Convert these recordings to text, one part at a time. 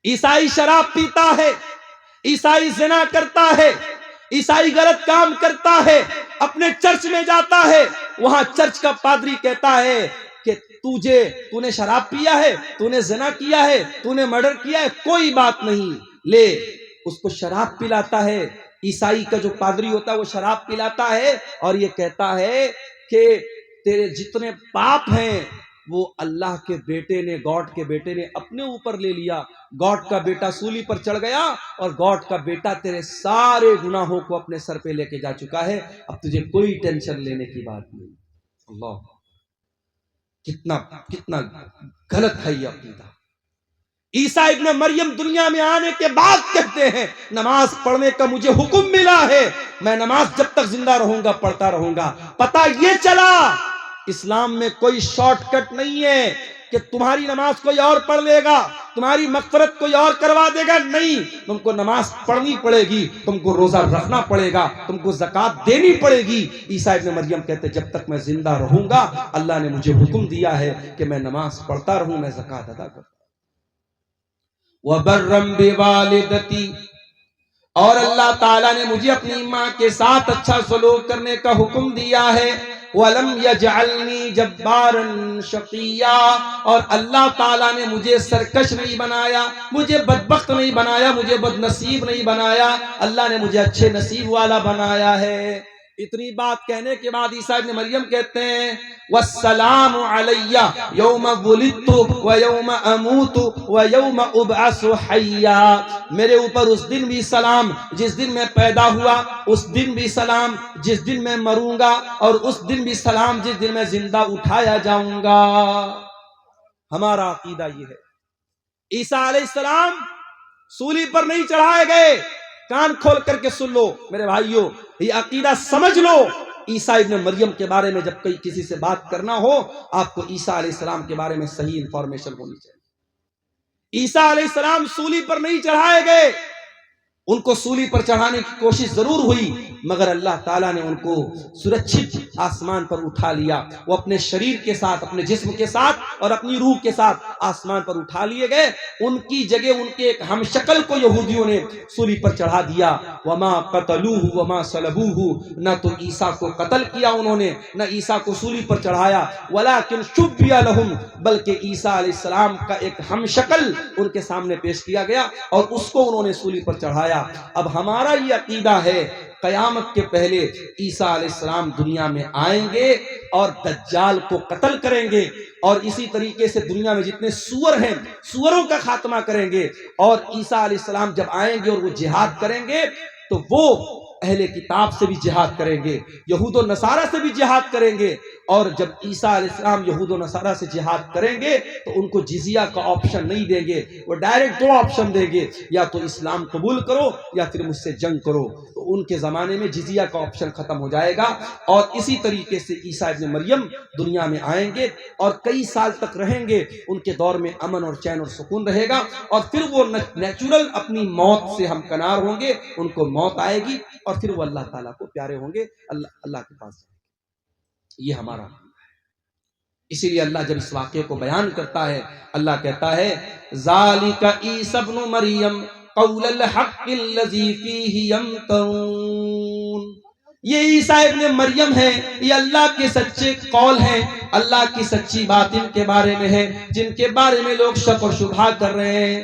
عیسائی شراب پیتا ہے، عیسائی زنا کرتا ہے، عیسائی غلط کام کرتا ہے، اپنے چرچ میں جاتا ہے، وہاں چرچ کا پادری کہتا ہے کہ تو نے شراب پیا ہے، تو نے زنا کیا ہے، تو نے مرڈر کیا ہے، کوئی بات نہیں، لے اس کو شراب پلاتا ہے۔ عیسائی کا جو پادری ہوتا ہے وہ شراب پلاتا ہے اور یہ کہتا ہے کہ تیرے جتنے پاپ ہیں وہ اللہ کے بیٹے نے، گاڈ کے بیٹے نے اپنے اوپر لے لیا، گاڈ کا بیٹا سولی پر چڑھ گیا اور گاڈ کا بیٹا تیرے سارے گناہوں کو اپنے سر پہ لے کے جا چکا ہے، اب تجھے کوئی ٹینشن لینے کی بات نہیں۔ اللہ، کتنا غلط ہے یہ عقیدہ۔ عیسیٰ ابن مریم دنیا میں آنے کے بعد کہتے ہیں نماز پڑھنے کا مجھے حکم ملا ہے، میں نماز جب تک زندہ رہوں گا پڑھتا رہوں گا۔ پتہ یہ چلا اسلام میں کوئی شارٹ کٹ نہیں ہے کہ تمہاری نماز کوئی اور پڑھ لے گا، تمہاری مغفرت کوئی اور کروا دے گا، نہیں، تم کو نماز پڑھنی پڑے گی، تم کو روزہ رکھنا پڑے گا، تم کو زکوٰۃ دینی پڑے گی۔ عیسیٰ ابن مریم کہتے جب تک میں زندہ رہوں گا اللہ نے مجھے حکم دیا ہے کہ میں نماز پڑھتا رہوں، میں زکوٰۃ ادا کرتا۔ وَبَرًّا بِوَالِدَتِي، اور اللہ تعالیٰ نے مجھے اپنی ماں کے ساتھ اچھا سلوک کرنے کا حکم دیا ہے۔ وَلَمْ يَجْعَلْنِي جَبَّارًا شَقِيًّا، اور اللہ تعالیٰ نے مجھے سرکش نہیں بنایا، مجھے بدبخت نہیں بنایا، مجھے بد نصیب نہیں بنایا، اللہ نے مجھے اچھے نصیب والا بنایا ہے۔ اتنی بات کہنے کے بعد عیسیٰ ابن مریم کہتے ہیں وَالسَّلَامُ عَلَيَّ يَوْمَ وُلِدتُّ وَيَوْمَ أَمُوتُ وَيَوْمَ أُبْعَثُ حَيًّا، میرے اوپر اس دن بھی سلام جس دن میں پیدا ہوا، اس دن بھی سلام جس دن میں مروں گا، اور اس دن بھی سلام جس دن میں زندہ اٹھایا جاؤں گا۔ ہمارا عقیدہ یہ ہے عیسیٰ علیہ السلام سولی پر نہیں چڑھائے گئے۔ کان کھول کر کے سن لو میرے بھائیوں، یہ عقیدہ سمجھ لو۔ عیسیٰ ابن مریم کے بارے میں جب کوئی کسی سے بات کرنا ہو آپ کو عیسیٰ علیہ السلام کے بارے میں صحیح انفارمیشن ہونی چاہیے۔ عیسیٰ علیہ السلام سولی پر نہیں چڑھائے گئے، ان کو سولی پر چڑھانے کی کوشش ضرور ہوئی مگر اللہ تعالیٰ نے ان کو سرکشت آسمان پر اٹھا لیا۔ وہ اپنے شریر کے ساتھ، اپنے جسم کے ساتھ اور اپنی روح کے ساتھ آسمان پر اٹھا لیے گئے۔ ان کی جگہ ان کے ایک ہم شکل کو یہودیوں نے سولی پر چڑھا دیا۔ وما قتلوہ وما صلبوہ، نہ تو عیسیٰ کو قتل کیا انہوں نے، نہ عیسیٰ کو سولی پر چڑھایا، ولکن شبیہ لہم، بلکہ عیسیٰ علیہ السلام کا ایک ہم شکل ان کے سامنے پیش کیا گیا اور اس کو انہوں نے سولی پر چڑھایا۔ اب ہمارا یہ عقیدہ ہے قیامت کے پہلے عیسیٰ علیہ السلام دنیا میں آئیں گے اور دجال کو قتل کریں گے، اور اسی طریقے سے دنیا میں جتنے سور ہیں سوروں کا خاتمہ کریں گے، اور عیسیٰ علیہ السلام جب آئیں گے اور وہ جہاد کریں گے تو وہ اہل کتاب سے بھی جہاد کریں گے، یہود و نصارہ سے بھی جہاد کریں گے، اور جب عیسیٰ علیہ السلام یہود و نصارہ سے جہاد کریں گے تو ان کو جزیہ کا آپشن نہیں دیں گے، وہ ڈائریکٹ دو آپشن دیں گے، یا تو اسلام قبول کرو یا پھر مجھ سے جنگ کرو۔ تو ان کے زمانے میں جزیہ کا آپشن ختم ہو جائے گا، اور اسی طریقے سے عیسیٰ ابن مریم دنیا میں آئیں گے اور کئی سال تک رہیں گے، ان کے دور میں امن اور چین اور سکون رہے گا، اور پھر وہ نیچرل اپنی موت سے ہمکنار ہوں گے، ان کو موت آئے گی اور پھر وہ اللہ تعالیٰ کو پیارے ہوں گے، اللہ کے پاس جائیں گے۔ یہ ہمارا عقیدہ ہے۔ اسی لیے اللہ جب اس واقعے کو بیان کرتا ہے اللہ کہتا ہے ذالک عیسی ابن مریم قول الحق الذی فیہ یمترون، یہ عیسیٰ ابن مریم ہے، یہ اللہ کے سچے قول ہیں، اللہ کی سچی بات ان کے بارے میں ہے جن کے بارے میں لوگ شک اور شبہ کر رہے ہیں۔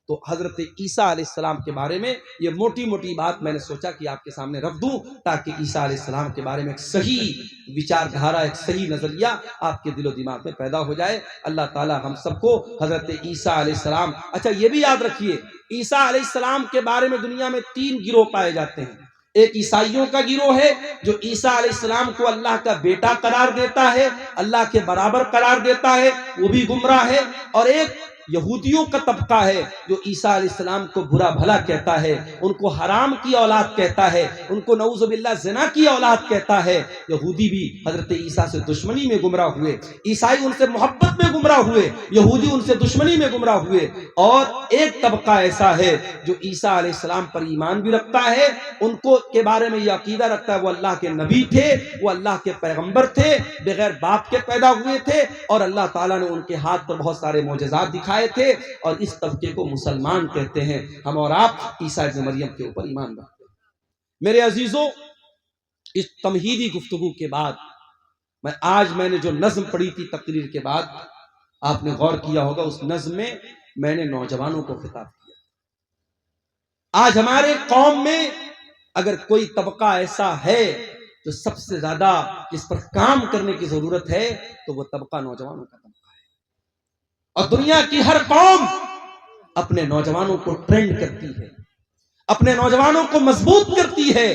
تو حضرت عیسیٰ علیہ السلام کے بارے میں یہ موٹی موٹی بات میں نے سوچا کہ آپ کے سامنے رکھ دوں تاکہ عیسیٰ علیہ السلام کے بارے میں ایک صحیح وچار دھارا، ایک صحیح نظریہ آپ کے دل و دماغ میں پیدا ہو جائے۔ اللہ تعالی ہم سب کو حضرت عیسیٰ علیہ السلام، اچھا یہ بھی یاد رکھیے عیسیٰ علیہ السلام کے بارے میں دنیا میں 3 گروہ پائے جاتے ہیں۔ ایک عیسائیوں کا گروہ ہے جو عیسیٰ علیہ السلام کو اللہ کا بیٹا قرار دیتا ہے، اللہ کے برابر قرار دیتا ہے، وہ بھی گمراہ ہے۔ اور ایک یہودیوں کا طبقہ ہے جو عیسیٰ علیہ السلام کو برا بھلا کہتا ہے، ان کو حرام کی اولاد کہتا ہے، ان کو نعوذ باللہ زنا کی اولاد کہتا ہے۔ یہودی بھی حضرت عیسیٰ سے دشمنی میں گمراہ ہوئے، عیسائی ان سے محبت میں گمراہ ہوئے، یہودی ان سے دشمنی میں گمراہ ہوئے۔ اور ایک طبقہ ایسا ہے جو عیسیٰ علیہ السلام پر ایمان بھی رکھتا ہے، ان کو کے بارے میں یہ عقیدہ رکھتا ہے وہ اللہ کے نبی تھے، وہ اللہ کے پیغمبر تھے، بغیر باپ کے پیدا ہوئے تھے، اور اللہ تعالیٰ نے ان کے ہاتھ پر بہت سارے معجزات دکھائے کھائے تھے، اور اس طبقے کو مسلمان کہتے ہیں۔ ہم اور آپ عیسیٰ ابن مریم کے اوپر ایمان رکھتے ہیں۔ میرے عزیزوں، اس تمہیدی گفتگو کے بعد میں نے جو نظم پڑھی تھی تقریر کے بعد، آپ نے غور کیا ہوگا اس نظم میں نے نوجوانوں کو خطاب کیا۔ آج ہمارے قوم میں اگر کوئی طبقہ ایسا ہے جو سب سے زیادہ جس پر کام کرنے کی ضرورت ہے تو وہ طبقہ نوجوانوں کا طبقہ ہے۔ اور دنیا کی ہر قوم اپنے نوجوانوں کو ٹرینڈ کرتی ہے، اپنے نوجوانوں کو مضبوط کرتی ہے،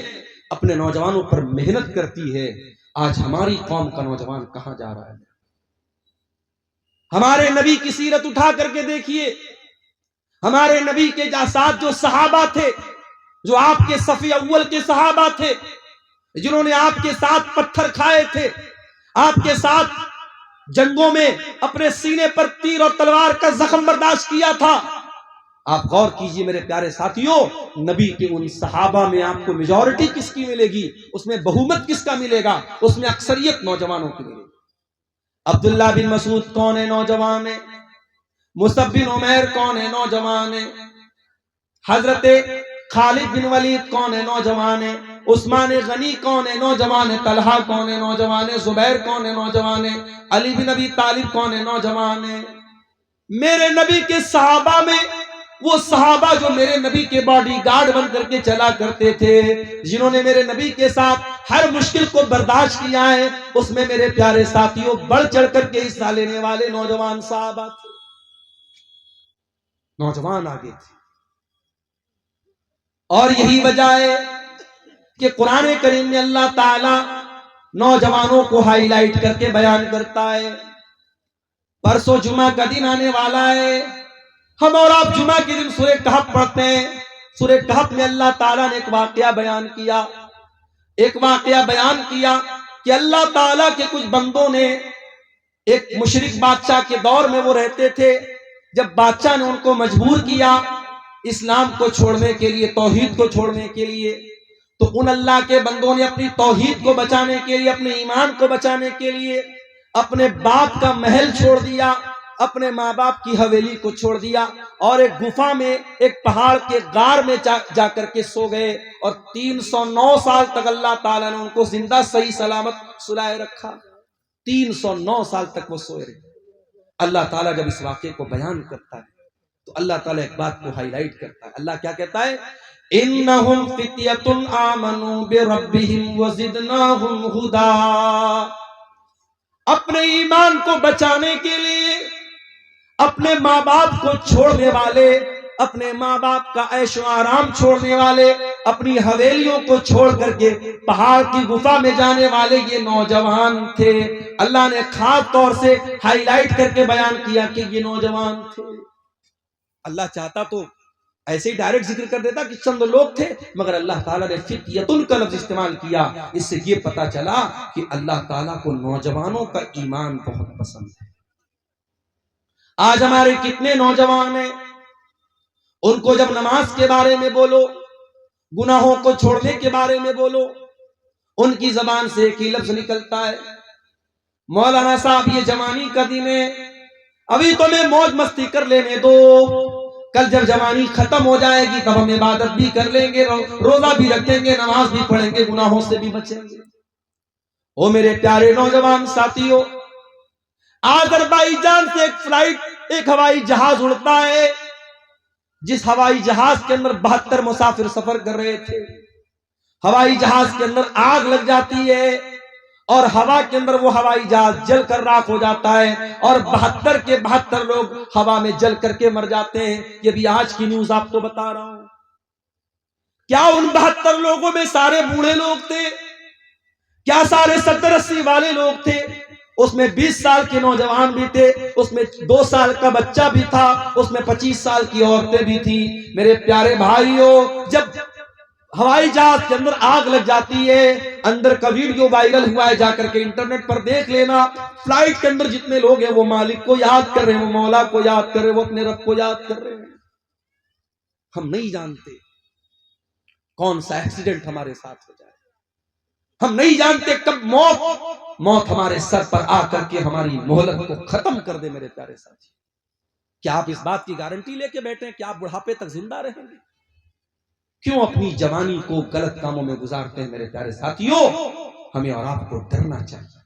اپنے نوجوانوں پر محنت کرتی ہے۔ آج ہماری قوم کا نوجوان کہاں جا رہا ہے؟ ہمارے نبی کی سیرت اٹھا کر کے دیکھیے، ہمارے نبی کے ساتھ جو صحابہ تھے، جو آپ کے صف اول کے صحابہ تھے، جنہوں نے آپ کے ساتھ پتھر کھائے تھے، آپ کے ساتھ جنگوں میں اپنے سینے پر تیر اور تلوار کا زخم برداشت کیا تھا، آپ غور کیجئے میرے پیارے ساتھیوں، نبی کے ان صحابہ میں آپ کو میجورٹی کس کی ملے گی؟ اس میں بہومت کس کا ملے گا؟ اس میں اکثریت نوجوانوں کی ملے گی۔ عبداللہ بن مسعود کون ہے؟ نوجوان ہے۔ مصعب بن عمیر کون ہے؟ نوجوان ہے۔ حضرت خالد بن ولید کون ہے؟ نوجوان ہے۔ عثمان غنی کون ہے؟ نوجوان ہے۔ طلحہ کون ہے؟ نوجوان ہے۔ زبیر کون ہے؟ نوجوان ہے۔ علی بن ابی طالب کون ہے؟ نوجوان ہے۔ میرے نبی کے صحابہ میں وہ صحابہ جو میرے نبی کے باڈی گارڈ بن کر کے چلا کرتے تھے، جنہوں نے میرے نبی کے ساتھ ہر مشکل کو برداشت کیا ہے، اس میں میرے پیارے ساتھیوں بڑھ چڑھ کر کے حصہ لینے والے نوجوان صحابہ تھے، نوجوان آگے تھے۔ اور یہی وجہ ہے کہ قرآن کریم میں اللہ تعالی نوجوانوں کو ہائی لائٹ کر کے بیان کرتا ہے۔ پرسوں جمعہ کا دن آنے والا ہے، ہم اور آپ جمعہ کے دن سورہ کہف پڑھتے ہیں۔ سورہ کہف میں اللہ تعالیٰ نے ایک واقعہ بیان کیا کہ اللہ تعالیٰ کے کچھ بندوں نے، ایک مشرک بادشاہ کے دور میں وہ رہتے تھے، جب بادشاہ نے ان کو مجبور کیا اسلام کو چھوڑنے کے لیے، توحید کو چھوڑنے کے لیے، تو ان اللہ کے بندوں نے اپنی توحید کو بچانے کے لیے، اپنے ایمان کو بچانے کے لیے اپنے باپ کا محل چھوڑ دیا، اپنے ماں باپ کی حویلی کو چھوڑ دیا، اور ایک گفا میں، ایک پہاڑ کے غار میں جا کر کے سو گئے، اور 309 سال تک اللہ تعالیٰ نے ان کو زندہ صحیح سلامت سلائے رکھا۔ 309 سال تک وہ سوئے رہے۔ اللہ تعالیٰ جب اس واقعے کو بیان کرتا ہے تو اللہ تعالیٰ ایک بات کو ہائی لائٹ کرتا ہے۔ اللہ کیا کہتا ہے؟ انہم فتیۃ آمنوا بربہم وزدناہم ہدی۔ اپنے ایمان کو بچانے کے لیے اپنے ماں باپ کو چھوڑنے والے، اپنے ماں باپ کا عیش و آرام چھوڑنے والے، اپنی حویلیوں کو چھوڑ کر کے پہاڑ کی گفا میں جانے والے یہ نوجوان تھے۔ اللہ نے خاص طور سے ہائی لائٹ کر کے بیان کیا کہ یہ نوجوان تھے۔ اللہ چاہتا تو ایسے ہی ڈائریکٹ ذکر کر دیتا کہ چند لوگ تھے، مگر اللہ تعالیٰ نے فتیۃ کا لفظ استعمال کیا۔ اس سے یہ پتا چلا کہ اللہ تعالیٰ کو نوجوانوں کا ایمان بہت پسند ہے۔ آج ہمارے کتنے نوجوان ہیں، ان کو جب نماز کے بارے میں بولو، گناہوں کو چھوڑنے کے بارے میں بولو، ان کی زبان سے ایک ہی لفظ نکلتا ہے، مولانا صاحب یہ جوانی کا دن ہے، ابھی تو میں موج مستی کر لینے دو، کل جب جوانی ختم ہو جائے گی تب ہم عبادت بھی کر لیں گے، روزہ بھی رکھیں گے، نماز بھی پڑھیں گے، گناہوں سے بھی بچیں گے۔ او میرے پیارے نوجوان ساتھیوں، آذربائیجان سے ایک فلائٹ، ایک ہوائی جہاز اڑتا ہے، جس ہوائی جہاز کے اندر 72 مسافر سفر کر رہے تھے۔ ہوائی جہاز کے اندر آگ لگ جاتی ہے اور ہوا کے اندر وہ ہوائی جہاز جل کر راکھ ہو جاتا ہے، اور 72 کے 72 لوگ ہوا میں جل کر کے مر جاتے ہیں۔ یہ بھی آج کی نیوز آپ کو بتا رہا ہوں۔ کیا ان 72 لوگوں میں سارے بوڑھے لوگ تھے؟ کیا سارے 70-80 والے لوگ تھے؟ اس میں 20 سال کے نوجوان بھی تھے، اس میں 2 سال کا بچہ بھی تھا، اس میں 25 سال کی عورتیں بھی تھی۔ میرے پیارے بھائیوں، جب ہوائی جہاز کے اندر آگ لگ جاتی ہے، اندر کا ویڈیو وائرل ہوا ہے، جا کر کے انٹرنیٹ پر دیکھ لینا، فلائٹ کے اندر جتنے لوگ ہیں وہ مالک کو یاد کر رہے ہیں، وہ مولا کو یاد کر رہے ہیں، وہ اپنے رب کو یاد کر رہے ہیں۔ ہم نہیں جانتے کون سا ایکسیڈنٹ ہمارے ساتھ ہو جائے، ہم نہیں جانتے کب موت ہمارے سر پر آ کر کے ہماری مہلت کو ختم کر دے۔ میرے پیارے ساتھی، کیا آپ اس بات کی گارنٹی لے کے بیٹھے ہیں کہ آپ بڑھاپے تک زندہ رہیں گے؟ کیوں اپنی جوانی کو غلط کاموں میں گزارتے ہیں؟ میرے پیارے ساتھیوں، ہمیں اور آپ کو ڈرنا چاہیے،